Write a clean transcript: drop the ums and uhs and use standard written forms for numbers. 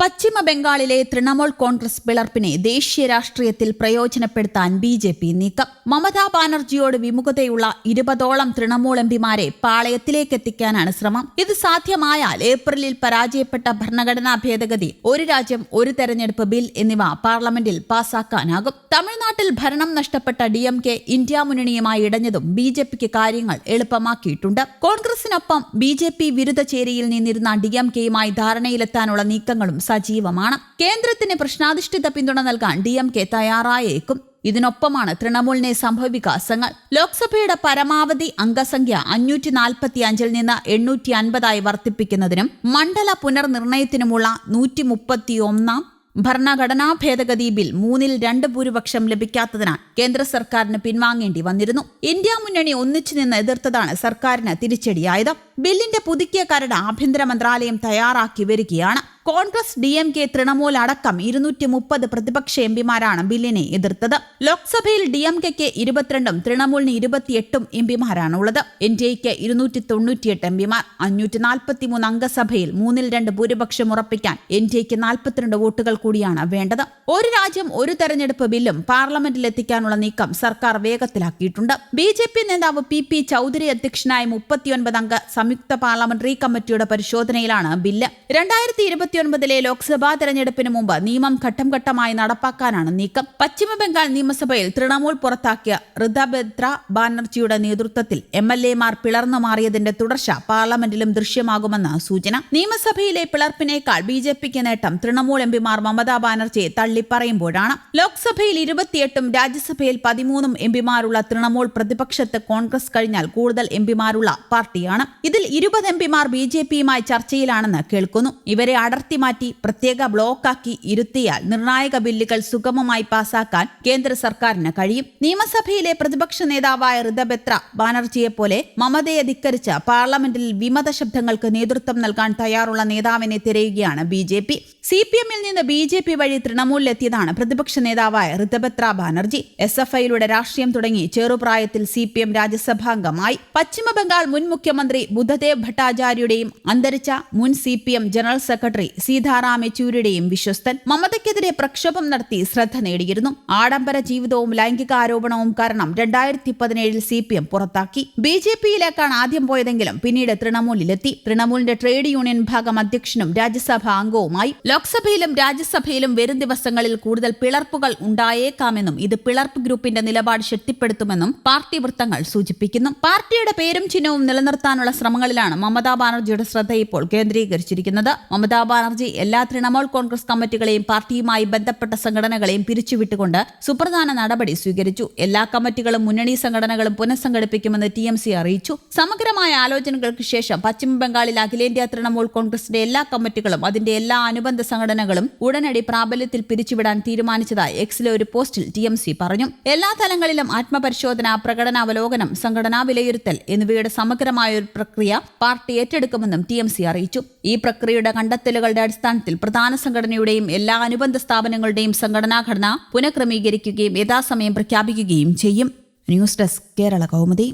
പശ്ചിമ ബംഗാളിലെ തൃണമൂൽ കോൺഗ്രസ് പിളർപ്പിനെ ദേശീയ രാഷ്ട്രീയത്തിൽ പ്രയോജനപ്പെടുത്താൻ ബി.ജെ.പി നീക്കം. മമതാ ബാനർജിയോട് വിമുഖതയുള്ള 20ഓളം തൃണമൂൽ എംപിമാരെ പാളയത്തിലേക്കെത്തിക്കാനാണ് ശ്രമം. ഇത് സാധ്യമായാൽ ഏപ്രിലിൽ പരാജയപ്പെട്ട ഭരണഘടനാ ഭേദഗതി, ഒരു രാജ്യം ഒരു തെരഞ്ഞെടുപ്പ് ബിൽ എന്നിവ പാർലമെന്റിൽ പാസാക്കാനാകും. തമിഴ്നാട്ടിൽ ഭരണം നഷ്ടപ്പെട്ട DMK ഇന്ത്യ മുന്നണിയുമായി ഇടഞ്ഞതും ബി.ജെ.പിക്ക് കാര്യങ്ങൾ എളുപ്പമാക്കിയിട്ടുണ്ട്. കോൺഗ്രസിനൊപ്പം ബി.ജെ.പി വിരുദ്ധ ചേരിയിൽ നിന്നിരുന്ന DMKയുമായി ധാരണയിലെത്താനുള്ള നീക്കങ്ങളും സജീവമാണ്. കേന്ദ്രത്തിന് പ്രശ്നാധിഷ്ഠിത പിന്തുണ നൽകാൻ DMK തയ്യാറായേക്കും. ഇതിനൊപ്പമാണ് തൃണമൂലിനെ സംഭവവികാസങ്ങൾ. ലോക്സഭയുടെ പരമാവധി അംഗസംഖ്യ 545-ൽ നിന്ന് 850 വർദ്ധിപ്പിക്കുന്നതിനും മണ്ഡല പുനർനിർണയത്തിനുമുള്ള 131-ാം ഭരണഘടനാ ഭേദഗതി ബിൽ 3/2 ഭൂരിപക്ഷം ലഭിക്കാത്തതിനാൽ കേന്ദ്ര സർക്കാരിന് പിൻവാങ്ങേണ്ടി വന്നിരുന്നു. ഇന്ത്യ മുന്നണി ഒന്നിച്ചു നിന്ന് എതിർത്തതാണ് സർക്കാരിന് തിരിച്ചടിയായത്. ബില്ലിന്റെ പുതുക്കിയ കരട് ആഭ്യന്തര മന്ത്രാലയം തയ്യാറാക്കി വരികയാണ്. കോൺഗ്രസ്, DMK, തൃണമൂൽ അടക്കം 230 പ്രതിപക്ഷ എംപിമാരാണ് ബില്ലിനെ എതിർത്തത്. ലോക്സഭയിൽ DMKയ്ക്ക് 22-ഉം തൃണമൂലിന് 28-ഉം എംപിമാരാണുള്ളത്. NDAയ്ക്ക് 298 എംപിമാർ. 543 അംഗസഭയിൽ 3/2 ഭൂരിപക്ഷം ഉറപ്പിക്കാൻ NDAയ്ക്ക് 42 വോട്ടുകൾ കൂടിയാണ് വേണ്ടത്. ഒരു രാജ്യം ഒരു തെരഞ്ഞെടുപ്പ് ബില്ലും പാർലമെന്റിൽ എത്തിക്കാനുള്ള നീക്കം സർക്കാർ വേഗത്തിലാക്കിയിട്ടുണ്ട്. BJP നേതാവ് PP ചൌധരി അധ്യക്ഷനായ 39 അംഗ സംയുക്ത പാർലമെന്ററി കമ്മിറ്റിയുടെ പരിശോധനയിലാണ് ബില്ല്. 2029-ലെ ലോക്സഭാ തെരഞ്ഞെടുപ്പിന് മുമ്പ് നിയമം ഘട്ടം ഘട്ടമായി നടപ്പാക്കാനാണ് നീക്കം. പശ്ചിമ ബംഗാൾ നിയമസഭയിൽ തൃണമൂൽ പുറത്താക്കിയ ഋതബേത്ര ബാനർജിയുടെ നേതൃത്വത്തിൽ MLA-മാർ പിളർന്നു മാറിയതിന്റെ തുടർച്ച പാർലമെന്റിലും ദൃശ്യമാകുമെന്ന് സൂചന. നിയമസഭയിലെ പിളർപ്പിനേക്കാൾ BJPക്ക് നേട്ടം തൃണമൂൽ എംപിമാർ മമതാ ബാനർജിയെ തള്ളിപ്പറയുമ്പോഴാണ്. ലോക്സഭയിൽ 28-ഉം രാജ്യസഭയിൽ 13-ഉം എംപിമാരുള്ള തൃണമൂൽ പ്രതിപക്ഷത്ത് കോൺഗ്രസ് കഴിഞ്ഞാൽ കൂടുതൽ എംപിമാരുള്ള പാർട്ടിയാണ്. ഇതിൽ 20 എംപിമാർ BJPയുമായി ചർച്ചയിലാണെന്ന് കേൾക്കുന്നു. ഇവരെ അടർത്തി മാറ്റി പ്രത്യേക ബ്ലോക്കാക്കി ഇരുത്തിയാൽ നിർണായക ബില്ലുകൾ സുഗമമായി പാസാക്കാൻ കേന്ദ്ര സർക്കാരിന് കഴിയും. നിയമസഭയിലെ പ്രതിപക്ഷ നേതാവായ ഋതബേത്ര ബാനർജിയെപ്പോലെ മമതയെ ധിക്കരിച്ച് പാർലമെന്റിൽ വിമത ശബ്ദങ്ങൾക്ക് നേതൃത്വം നൽകാൻ തയ്യാറുള്ള നേതാവിനെ തിരയുകയാണ് BJP. CPM-ൽ നിന്ന് BJP വഴി തൃണമൂലിലെത്തിയതാണ് പ്രതിപക്ഷ നേതാവായ ഋതബേത്ര ബാനർജി. SFIയിലൂടെ രാഷ്ട്രീയം തുടങ്ങി ചെറുപ്രായത്തിൽ CPM രാജ്യസഭാംഗമായി. പശ്ചിമ ബംഗാൾ മുൻ മുഖ്യമന്ത്രി ബുദ്ധദേവ് ഭട്ടാചാര്യയുടെയും അന്തരിച്ച മുൻ CPM ജനറൽ സെക്രട്ടറി സീതാറാം യെച്ചൂരിയുടെയും വിശ്വസ്തൻ. മമതയ്ക്കെതിരെ പ്രക്ഷോഭം നടത്തി ശ്രദ്ധ നേടിയിരുന്നു. ആഡംബര ജീവിതവും ലൈംഗിക ആരോപണവും കാരണം 2017-ൽ CPM പുറത്താക്കി. BJPയിലേക്കാണ് ആദ്യം പോയതെങ്കിലും പിന്നീട് തൃണമൂലിലെത്തി. തൃണമൂലിന്റെ ട്രേഡ് യൂണിയൻ വിഭാഗം അധ്യക്ഷനും രാജ്യസഭാ അംഗവുമായി. ലോക്സഭയിലും രാജ്യസഭയിലും വരും ദിവസങ്ങളിൽ കൂടുതൽ പിളർപ്പുകൾ ഉണ്ടായേക്കാമെന്നും ഇത് പിളർപ്പ് ഗ്രൂപ്പിന്റെ നിലപാട് ശക്തിപ്പെടുത്തുമെന്നും പാർട്ടി വൃത്തങ്ങൾ സൂചിപ്പിക്കുന്നു. പാർട്ടിയുടെ പേരും ചിഹ്നവും നിലനിർത്താനുള്ള ശ്രമങ്ങളിലാണ് മമതാ ബാനർജിയുടെ ശ്രദ്ധ ഇപ്പോൾ കേന്ദ്രീകരിച്ചിരിക്കുന്നത്. മമതാ ബാനർജി എല്ലാ തൃണമൂൽ കോൺഗ്രസ് കമ്മിറ്റികളെയും പാർട്ടിയുമായി ബന്ധപ്പെട്ട സംഘടനകളെയും പിരിച്ചുവിട്ടുകൊണ്ട് സുപ്രധാന നടപടി സ്വീകരിച്ചു. എല്ലാ കമ്മിറ്റികളും മുന്നണി സംഘടനകളും പുനഃസംഘടിപ്പിക്കുമെന്ന് TMC അറിയിച്ചു. സമഗ്രമായ ആലോചനകൾക്ക് ശേഷം പശ്ചിമ ബംഗാളിൽ അഖിലേന്ത്യാ തൃണമൂൽ കോൺഗ്രസിന്റെ എല്ലാ കമ്മിറ്റികളും അതിന്റെ എല്ലാ അനുബന്ധ സംഘടനകളും ഉടനടി പ്രാബല്യത്തിൽ പിരിച്ചുവിടാൻ തീരുമാനിച്ചതായി Xലെ ഒരു പോസ്റ്റിൽ TMC പറഞ്ഞു. എല്ലാ തലങ്ങളിലും ആത്മപരിശോധന, പ്രകടനാവലോകനം, സംഘടനാ വിലയിരുത്തൽ എന്നിവയുടെ സമഗ്രമായ ഒരു പ്രക്രിയ പാർട്ടി ഏറ്റെടുക്കുമെന്നും TMC അറിയിച്ചു. ഈ പ്രക്രിയയുടെ കണ്ടെത്തലുകളുടെ അടിസ്ഥാനത്തിൽ പ്രധാന സംഘടനയുടെയും എല്ലാ അനുബന്ധ സ്ഥാപനങ്ങളുടെയും സംഘടനാ ഘടന പുനഃക്രമീകരിക്കുകയും യഥാസമയം പ്രഖ്യാപിക്കുകയും ചെയ്യും. News desk, Kerala Kaumudi.